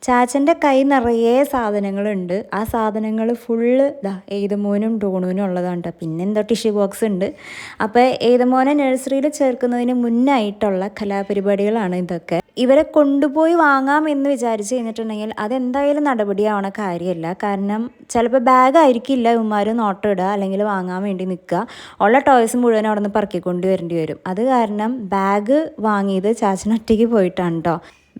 ചാച്ചൻ്റെ കൈ നിറയെ സാധനങ്ങളുണ്ട്. ആ സാധനങ്ങൾ ഫുള്ള് ഏതമോനും ഡോണുവിനും ഉള്ളതാണ് കേട്ടോ. പിന്നെ എന്തോ ടിഷ്യൂ ബോക്സ് ഉണ്ട്. അപ്പോൾ ഏതമോനെ നഴ്സറിയിൽ ചേർക്കുന്നതിന് മുന്നായിട്ടുള്ള കലാപരിപാടികളാണ് ഇതൊക്കെ. ഇവരെ കൊണ്ടുപോയി വാങ്ങാമെന്ന് വിചാരിച്ച് കഴിഞ്ഞിട്ടുണ്ടെങ്കിൽ അതെന്തായാലും നടപടിയാവണ കാര്യമല്ല. കാരണം ചിലപ്പോൾ ബാഗായിരിക്കില്ല ഇവന്മാർ നോട്ടിടുക അല്ലെങ്കിൽ വാങ്ങാൻ വേണ്ടി നിൽക്കുക. ഉള്ള ടോയ്സ് മുഴുവൻ അവിടെ നിന്ന് പറക്കിക്കൊണ്ട് വരേണ്ടി വരും. അത് കാരണം ബാഗ് വാങ്ങിയത് ചാച്ചൻ ഒറ്റയ്ക്ക് പോയിട്ടാണ് കേട്ടോ.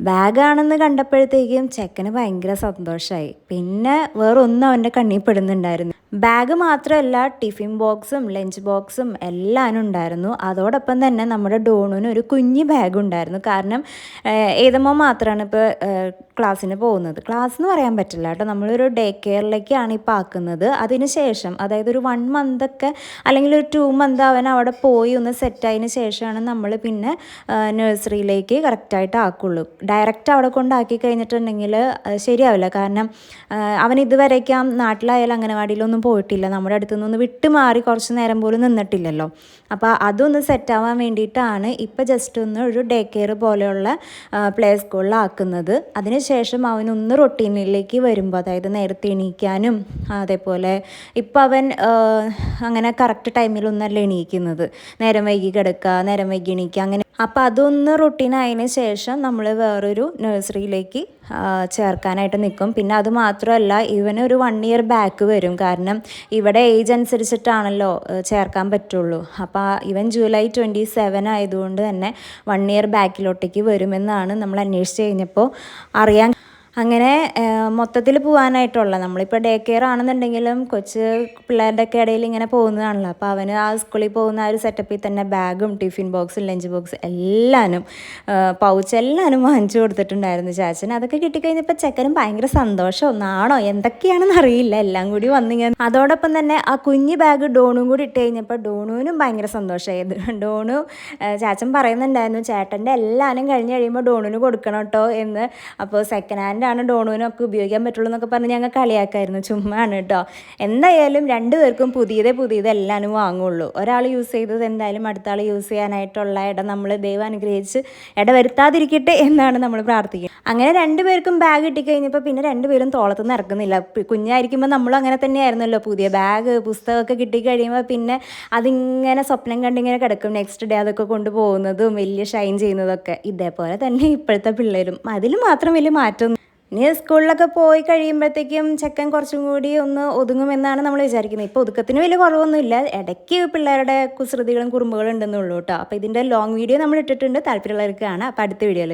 ബാഗാണെന്ന് കണ്ടപ്പോഴത്തേക്കും ചെക്കന് ഭയങ്കര സന്തോഷമായി. പിന്നെ വേറൊന്നും അവൻ്റെ കണ്ണിൽ പെടുന്നുണ്ടായിരുന്നു. ബാഗ് മാത്രമല്ല, ടിഫിൻ ബോക്സും ലഞ്ച് ബോക്സും എല്ലാം ഉണ്ടായിരുന്നു. അതോടൊപ്പം തന്നെ നമ്മുടെ ഡോണുവിന് ഒരു കുഞ്ഞ് ബാഗ് ഉണ്ടായിരുന്നു. കാരണം ഏതമ്മ മാത്രമാണ് ഇപ്പോൾ ക്ലാസ്സിന് പോകുന്നത്. ക്ലാസ് എന്ന് പറയാൻ പറ്റില്ല കേട്ടോ, നമ്മളൊരു ഡേ കെയറിലേക്കാണ് ഇപ്പോൾ ആക്കുന്നത്. അതിന് ശേഷം അതായത് ഒരു 1 മന്തൊക്കെ അല്ലെങ്കിൽ ഒരു 2 മന്ത് അവൻ അവിടെ പോയി ഒന്ന് സെറ്റായതിന് ശേഷമാണ് നമ്മൾ പിന്നെ നഴ്സറിയിലേക്ക് കറക്റ്റായിട്ട് ആക്കുള്ളൂ. ഡയറക്റ്റ് അവിടെ കൊണ്ടാക്കി കഴിഞ്ഞിട്ടുണ്ടെങ്കിൽ ശരിയാവില്ല. കാരണം അവൻ ഇതുവരേക്കും നാട്ടിലായാലും അംഗനവാടിയിലൊന്നും പോയിട്ടില്ല. നമ്മുടെ അടുത്തു നിന്നൊന്ന് വിട്ട് മാറി കുറച്ച് നേരം പോലും നിന്നിട്ടില്ലല്ലോ. അപ്പോൾ അതൊന്ന് സെറ്റാവാൻ വേണ്ടിയിട്ടാണ് ഇപ്പോൾ ജസ്റ്റ് ഒന്ന് ഒരു ഡേ കെയർ പോലെയുള്ള പ്ലേ സ്കൂളിലാക്കുന്നത്. അതിനുശേഷം അവനൊന്ന് റൊട്ടീനിലേക്ക് വരുമ്പോൾ, അതായത് നേരത്തെ എണീക്കാനും അതേപോലെ ഇപ്പോൾ അവൻ അങ്ങനെ കറക്റ്റ് ടൈമിലൊന്നല്ല എണീക്കുന്നത്. നേരം വൈകി കിടക്കുക, നേരം വൈകി എണീക്കുക, അങ്ങനെ. അപ്പോൾ അതൊന്ന് റൊട്ടീനായതിന് ശേഷം നമ്മൾ വേറൊരു നഴ്സറിയിലേക്ക് ചേർക്കാനായിട്ട് നിൽക്കും. പിന്നെ അത് മാത്രമല്ല, ഇവനൊരു 1 ഇയർ ബാക്ക് വരും. കാരണം ഇവിടെ ഏജ് അനുസരിച്ചിട്ടാണല്ലോ ചേർക്കാൻ പറ്റുള്ളൂ. അപ്പോൾ ഇവൻ ജൂലൈ 27 ആയതുകൊണ്ട് തന്നെ 1 ഇയർ ബാക്കിലോട്ടേക്ക് വരുമെന്നാണ് നമ്മൾ അന്വേഷിച്ച് കഴിഞ്ഞപ്പോൾ അറിയാൻ. അങ്ങനെ മൊത്തത്തിൽ പോകാനായിട്ടുള്ള, നമ്മളിപ്പോൾ ഡേ കെയർ ആണെന്നുണ്ടെങ്കിലും കൊച്ച് പിള്ളേരുടെ ഒക്കെ ഇടയിൽ ഇങ്ങനെ പോകുന്നതാണല്ലോ. അപ്പോൾ അവന് ആ സ്കൂളിൽ പോകുന്ന ആ ഒരു സെറ്റപ്പിൽ തന്നെ ബാഗും ടിഫിൻ ബോക്സും ലഞ്ച് ബോക്സ് എല്ലാനും പൗച്ച് എല്ലാനും വാങ്ങിച്ചു കൊടുത്തിട്ടുണ്ടായിരുന്നു ചാച്ചൻ. അതൊക്കെ കിട്ടിക്കഴിഞ്ഞപ്പോൾ ചെക്കനും ഭയങ്കര സന്തോഷമോ നാണോ എന്തൊക്കെയാണെന്ന് അറിയില്ല, എല്ലാം കൂടി വന്നിങ്ങനെ. അതോടൊപ്പം തന്നെ ആ കുഞ്ഞ് ബാഗ് ഡോണും കൂടി ഇട്ട് കഴിഞ്ഞപ്പോൾ ഡോണുവിനും ഭയങ്കര സന്തോഷമായത്. ഡോണു ചാച്ചൻ പറയുന്നുണ്ടായിരുന്നു ചേട്ടൻ്റെ എല്ലാനും കഴിഞ്ഞ് കഴിയുമ്പോൾ ഡോണുവിന് കൊടുക്കണം കേട്ടോ എന്ന്. അപ്പോൾ സെക്കൻഡ് ഹാൻഡ് ആണ് ഡോണുവിനൊക്കെ ഉപയോഗിക്കാൻ പറ്റുള്ളൂ എന്നൊക്കെ പറഞ്ഞ് ഞങ്ങൾ കളിയാക്കായിരുന്നു. ചുമ്മാണ് കേട്ടോ. എന്തായാലും 2 പേർക്കും പുതിയത് എല്ലാവരും വാങ്ങുള്ളൂ. ഒരാൾ യൂസ് ചെയ്തത് എന്തായാലും അടുത്ത ആൾ യൂസ് ചെയ്യാനായിട്ടുള്ള ഇട നമ്മൾ ദൈവം അനുഗ്രഹിച്ച് വരുത്താതിരിക്കട്ടെ എന്നാണ് നമ്മൾ പ്രാർത്ഥിക്കുന്നത്. അങ്ങനെ 2 പേർക്കും ബാഗ് കിട്ടിക്കഴിഞ്ഞപ്പോൾ പിന്നെ 2 പേരും തോളത്തുനിന്ന് ഇറക്കുന്നില്ല. കുഞ്ഞായിരിക്കുമ്പോൾ നമ്മളും അങ്ങനെ തന്നെയായിരുന്നല്ലോ. പുതിയ ബാഗ് പുസ്തകമൊക്കെ കിട്ടിക്കഴിയുമ്പോൾ പിന്നെ അതിങ്ങനെ സ്വപ്നം കണ്ടിങ്ങനെ കിടക്കും. നെക്സ്റ്റ് ഡേ അതൊക്കെ കൊണ്ടുപോകുന്നതും വലിയ ഷൈൻ ചെയ്യുന്നതൊക്കെ. ഇതേപോലെ തന്നെ ഇപ്പോഴത്തെ പിള്ളേരും. അതിൽ മാത്രം വലിയ മാറ്റം. ഇനി സ്കൂളിലൊക്കെ പോയി കഴിയുമ്പോഴത്തേക്കും ചെക്കൻ കുറച്ചും കൂടി ഒന്ന് ഒതുങ്ങുമെന്നാണ് നമ്മൾ വിചാരിക്കുന്നത്. ഇപ്പോൾ ഒതുക്കത്തിന് വലിയ കുറവൊന്നുമില്ല. ഇടയ്ക്ക് പിള്ളേരുടെ കുസൃതികളും കുറുമ്പുകളും ഉണ്ടെന്നുള്ളൂ കേട്ടോ. അപ്പോൾ ഇതിൻ്റെ ലോങ് വീഡിയോ നമ്മൾ ഇട്ടിട്ടുണ്ട്, താല്പര്യമുള്ളവർക്ക് കാണാം. അപ്പോൾ അടുത്ത വീഡിയോയിൽ